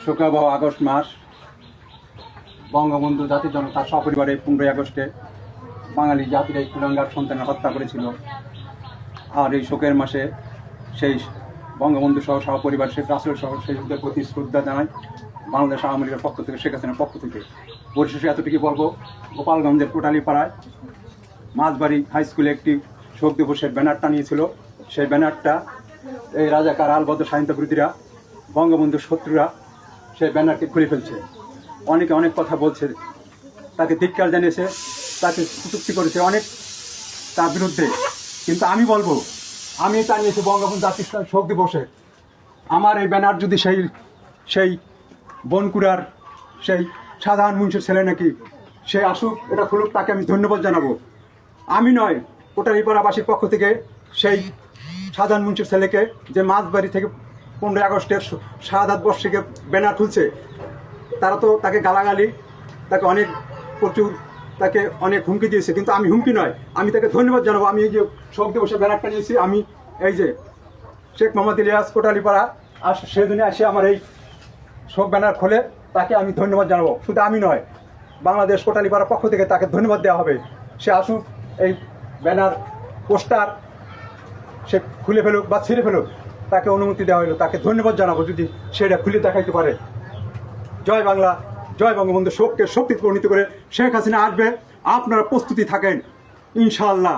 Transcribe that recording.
শোকাবহ আগস্ট মাস, বঙ্গবন্ধু জাতির জনক তার সপরিবারে 15ই আগস্টে বাঙালি জাতির এই কুলাঙ্গার সন্তানের হত্যা করেছিল। আর এই শোকের মাসে সেই বঙ্গবন্ধু সহ সহপরিবার শেখ রাসেল সহ শহীদদের প্রতি শ্রদ্ধা জানাই বাংলাদেশ আওয়ামী লীগের পক্ষ থেকে, শেখ হাসিনার পক্ষ থেকে। পরিশেষে এতটুকু বলবো, গোপালগঞ্জের কোটালীপাড়ায় মাঝবাড়ি হাই স্কুলে একটি শোক দিবসের ব্যানার টানিয়েছিল। সেই ব্যানারটা এই রাজাকার আলবদর স্বাধীনতা বিরোধীরা, বঙ্গবন্ধুর শত্রুরা সেই ব্যানারকে খুলে ফেলছে। অনেকে অনেক কথা বলছে, তাকে ধিক্কার জানিয়েছে, তাকে কটূক্তি করেছে অনেক তার বিরুদ্ধে। কিন্তু আমি বলবো, আমি টানিয়েছি বঙ্গবন্ধু জাতির শোক দিবসে। আমার এই ব্যানার যদি সেই বনকুড়ার সেই সাধারণ মানুষের ছেলে নাকি সে আসুক, এটা খুলুক, তাকে আমি ধন্যবাদ জানাবো। আমি নয়, কোটালীপাড়াবাসীর পক্ষ থেকে সেই সাধারণ মানুষের ছেলেকে যে মাঝবাড়ি থেকে 15ই আগস্টের শাহাদাত বর্ষিকে ব্যানার খুলছে, তারা তো তাকে গালাগালি, তাকে অনেক প্রচুর তাকে অনেক হুমকি দিয়েছে। কিন্তু আমি হুমকি নয়, আমি তাকে ধন্যবাদ জানাবো। আমি এই যে শোক দিবসে ব্যানারটা নিয়েছি, আমি এই যে শেখ মোহাম্মদ ইলিয়াস কোটালীপাড়া আর সেদিনে এসে আমার এই শোক ব্যানার খোলে, তাকে আমি ধন্যবাদ জানাবো। শুধু আমি নয়, বাংলাদেশ কোটালীপাড়ার পক্ষ থেকে তাকে ধন্যবাদ দেওয়া হবে। সে আসুক, এই ব্যানার পোস্টার সে খুলে ফেলুক বা ছিঁড়ে ফেলুক, তাকে অনুমতি দেওয়া হলো, তাকে ধন্যবাদ জানাবো যদি সেটা খুলে দেখাইতে পারে। জয় বাংলা, জয় বঙ্গবন্ধু। শোককে শক্তিতে পরিণত করে শেখ হাসিনা আসবে, আপনারা প্রস্তুতি থাকেন ইনশাআল্লাহ।